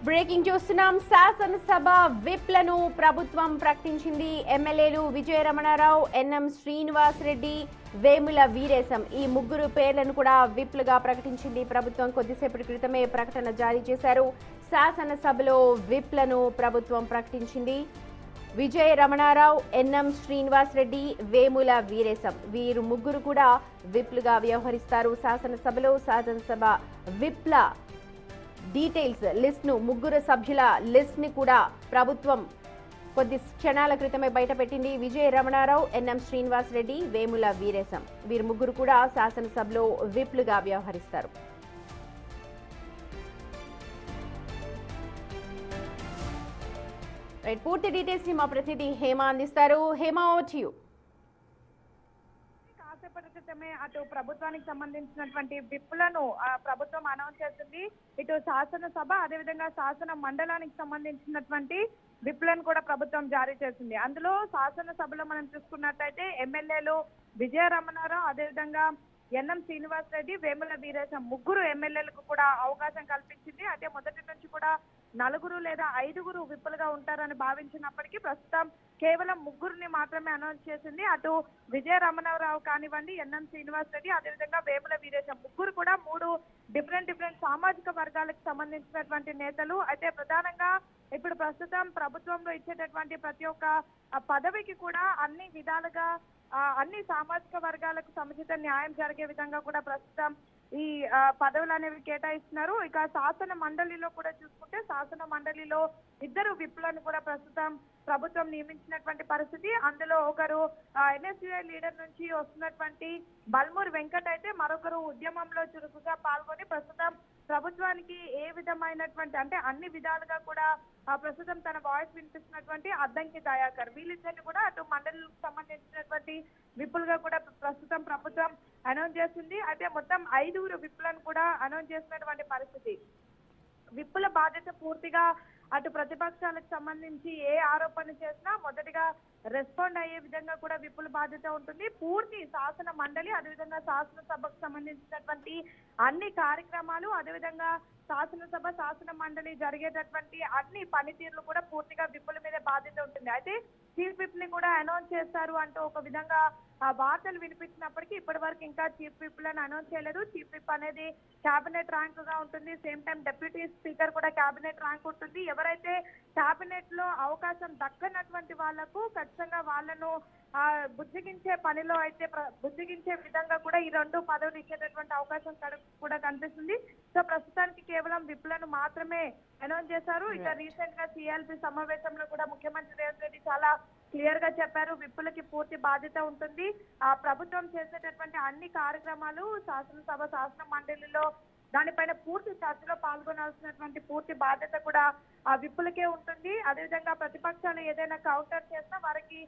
Breaking చూస్తున్నాం. శాసనసభ విప్లను ప్రభుత్వం ప్రకటించింది. ఎమ్మెల్యేలు విజయ రమణారావు, ఎన్ఎం శ్రీనివాస్ రెడ్డి, వేముల వీరేశం ఈ ముగ్గురు పేర్లను కూడా విప్లుగా ప్రకటించింది ప్రభుత్వం. కొద్దిసేపటి క్రితమే ప్రకటన జారీ చేశారు. శాసనసభలో విప్లను ప్రభుత్వం ప్రకటించింది. విజయ రమణారావు, ఎన్ఎం శ్రీనివాస్ రెడ్డి, వేముల వీరేశం వీరు ముగ్గురు కూడా విప్లుగా వ్యవహరిస్తారు. శాసనసభ విప్ల డీటెయిల్స్ లిస్ట్ ను, ముగ్గురు సభ్యుల లిస్ట్ ని కూడా ప్రభుత్వం కొద్ది క్షణాల క్రితమే బయటపెట్టింది. విజయ రమణారావు, ఎన్ఎం శ్రీనివాస్ రెడ్డి, వేముల వీరేశం వీరు ముగ్గురు కూడా శాసనసభలో విప్లుగా వ్యవహరిస్తారు. పూర్తి డీటెయిల్స్ ని మా ప్రతినిధి హేమ అందిస్తారు. Hema, over to you. కాసేపటి క్రితమే అటు ప్రభుత్వానికి సంబంధించినటువంటి విప్పులను ప్రభుత్వం అనౌన్స్ చేసింది. ఇటు శాసనసభ అదేవిధంగా శాసన మండలానికి సంబంధించినటువంటి విప్పులను కూడా ప్రభుత్వం జారీ చేసింది. అందులో శాసనసభలో మనం చూసుకున్నట్టయితే ఎమ్మెల్యేలు విజయ రమణారావు, అదేవిధంగా ఎన్ఎం శ్రీనివాస్ రెడ్డి, వేముల వీరేశం ముగ్గురు ఎమ్మెల్యేలకు కూడా అవకాశం కల్పించింది. అయితే మొదటి నుంచి కూడా 4 లేదా 5 విప్పులుగా ఉంటారని భావించినప్పటికీ ప్రస్తుతం కేవలం ముగ్గురిని మాత్రమే అనౌన్స్ చేసింది. అటు విజయ రమణారావు కానివ్వండి, ఎన్ఎం శ్రీనివాస్ రెడ్డి, అదేవిధంగా వేముల వీరేశం ముగ్గురు కూడా 3 డిఫరెంట్ సామాజిక వర్గాలకు సంబంధించినటువంటి నేతలు. అయితే ప్రధానంగా ఇప్పుడు ప్రస్తుతం ప్రభుత్వంలో ఇచ్చేటటువంటి ప్రతి ఒక్క పదవికి కూడా అన్ని విధాలుగా అన్ని సామాజిక వర్గాలకు సముచిత న్యాయం జరిగే విధంగా కూడా ప్రస్తుతం ఈ పదవులు అనేవి కేటాయిస్తున్నారు. ఇక శాసన మండలిలో కూడా చూసుకుంటే శాసన మండలిలో 2 విప్పులను కూడా ప్రస్తుతం ప్రభుత్వం నియమించినటువంటి పరిస్థితి. అందులో ఒకరు ఎన్ఎస్యుఐ లీడర్ నుంచి వస్తున్నటువంటి బల్మూరి వెంకట్ అయితే, మరొకరు ఉద్యమంలో చురుకుగా పాల్గొని ప్రస్తుతం ప్రభుత్వానికి ఏ విధమైనటువంటి అంటే అన్ని విధాలుగా కూడా ప్రస్తుతం తన వాయిస్ వినిపిస్తున్నటువంటి అద్దంకి దయాకర్ వీళ్ళిద్దరిని కూడా అటు మండలికి సంబంధించినటువంటి విప్పులుగా కూడా ప్రస్తుతం ప్రభుత్వం అనౌన్స్ చేస్తుంది. అయితే మొత్తం 5 విప్పులను కూడా అనౌన్స్ చేసినటువంటి పరిస్థితి. విప్పుల బాధ్యత పూర్తిగా అటు ప్రతిపక్షాలకు సంబంధించి ఏ ఆరోపణ చేసినా మొదటిగా రెస్పాండ్ అయ్యే విధంగా కూడా విప్పుల బాధ్యత ఉంటుంది. పూర్తి శాసన మండలి అదేవిధంగా శాసనసభకు సంబంధించినటువంటి అన్ని కార్యక్రమాలు, అదేవిధంగా శాసన మండలి జరిగేటటువంటి అన్ని పనితీరులు కూడా పూర్తిగా విప్పుల మీద బాధ్యత ఉంటుంది. అయితే చీఫ్ విప్ ని కూడా అనౌన్స్ చేస్తారు అంటూ ఒక విధంగా వార్తలు వినిపించినప్పటికీ ఇప్పటి వరకు ఇంకా చీఫ్ విప్ లను అనౌన్స్ చేయలేదు. చీఫ్ విప్ అనేది కేబినెట్ ర్యాంక్ గా ఉంటుంది. సేమ్ టైం డిప్యూటీ స్పీకర్ కూడా కేబినెట్ ర్యాంక్ ఉంటుంది. ఎవరైతే కేబినెట్ లో అవకాశం దక్కనటువంటి వాళ్లకు ఖచ్చితంగా వాళ్ళను బుజ్జగించే పనిలో అయితే బుజ్జగించే విధంగా కూడా ఈ 2 పదవులు ఇచ్చేటటువంటి అవకాశం కూడా కనిపిస్తుంది. సో ప్రస్తుతానికి కేవలం విప్లను మాత్రమే అనౌన్స్ చేశారు. ఇక రీసెంట్ గా సిఎల్పి సమావేశంలో కూడా ముఖ్యమంత్రి రేవంత్ రెడ్డి చాలా క్లియర్ గా చెప్పారు, విప్పులకి పూర్తి బాధ్యత ఉంటుంది. ప్రభుత్వం చేసేటటువంటి అన్ని కార్యక్రమాలు శాసన మండలిలో దానిపైన పూర్తి చర్చలో పాల్గొనాల్సినటువంటి పూర్తి బాధ్యత కూడా ఆ విప్పులకే ఉంటుంది. అదేవిధంగా ప్రతిపక్షాలు ఏదైనా కౌంటర్ చేసినా వారికి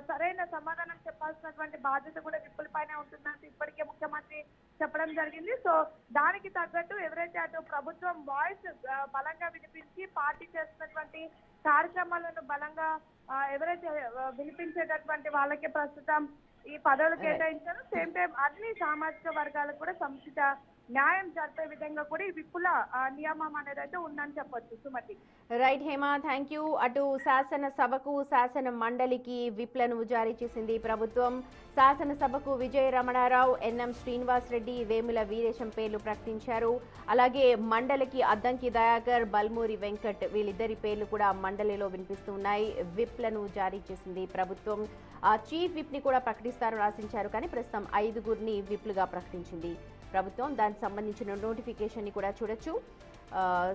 సరైన సమాధానం చెప్పాల్సినటువంటి బాధ్యత కూడా విప్పుల పైన ఉంటుందని ఇప్పటికే ముఖ్యమంత్రి చెప్పడం జరిగింది. సో దానికి తగ్గట్టు ఎవరైతే అటు ప్రభుత్వం వాయిస్ బలంగా వినిపించి పార్టీ చేస్తున్నటువంటి కార్యక్రమాలను బలంగా ఎవరైతే వినిపించేటటువంటి వాళ్ళకి ప్రస్తుతం ఈ పదవులు కేటాయించారు. సేమ్ టైం అన్ని సామాజిక వర్గాలకు కూడా సముచిత న్యాయం జరిపే విధంగా కూడా ఈ విప్పుల నియమం అనేది అయితే ఉందని చెప్పొచ్చు. Sumathi. Right Hema, thank you. అటు శాసనసభకు శాసన మండలికి విప్లను జారీ చేసింది ప్రభుత్వం. శాసనసభకు విజయ రమణారావు, ఎన్ఎం శ్రీనివాస్ రెడ్డి, వేముల వీరేశం పేర్లు ప్రకటించారు. అలాగే మండలికి అద్దంకి దయాకర్, బల్మూరి వెంకట్ వీళ్ళిద్దరి పేర్లు కూడా మండలిలో వినిపిస్తున్నాయి. విప్లను జారీ చేసింది ప్రభుత్వం. చీఫ్ విప్ ని కూడా ప్రకటిస్తారని ఆశించారు, కానీ ప్రస్తుతం 5 విప్లుగా ప్రకటించింది ప్రభుత్వం. దానికి సంబంధించిన నోటిఫికేషన్ ని కూడా చూడొచ్చు.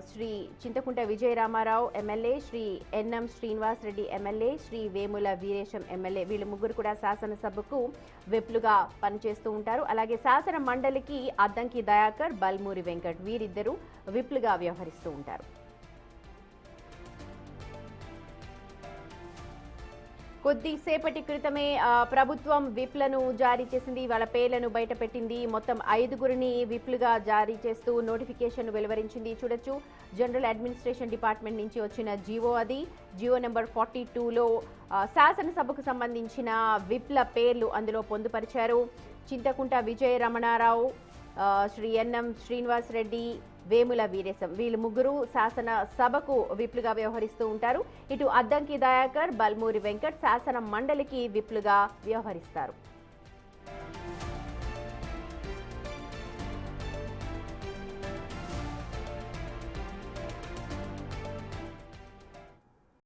Shri Chintakunta Vijaya Ramarao MLA, Shri NM Srinivas Reddy MLA, Shri Vemula Veeresham MLA వీళ్ళు ముగ్గురు కూడా శాసనసభకు విప్లుగా పనిచేస్తూ ఉంటారు. అలాగే శాసన మండలికి అద్దంకి దయాకర్, బల్మూరి వెంకట్ వీరిద్దరూ విప్లుగా వ్యవహరిస్తూ ఉంటారు. కొద్దిసేపటి క్రితమే ప్రభుత్వం విప్లను జారీ చేసింది. వాళ్ళ పేర్లను బయటపెట్టింది. మొత్తం 5 విప్లుగా జారీ చేస్తూ నోటిఫికేషన్ వెలువరించింది. చూడొచ్చు, జనరల్ అడ్మినిస్ట్రేషన్ డిపార్ట్మెంట్ నుంచి వచ్చిన జివో అది. జివో నెంబర్ 42లో శాసనసభకు సంబంధించిన విప్ల పేర్లు అందులో పొందుపరిచారు. చింతకుంట విజయ రమణారావు, శ్రీ ఎన్ఎం శ్రీనివాస్ రెడ్డి, వేముల వీరేశం. వీళ్ళు ముగ్గురు శాసన సభకు విప్లుగా వ్యవహరిస్తూ ఉంటారు. ఇటు అద్దంకి దయాకర్, బల్మూరి వెంకట్ శాసన మండలికి విప్లుగా వ్యవహరిస్తారు.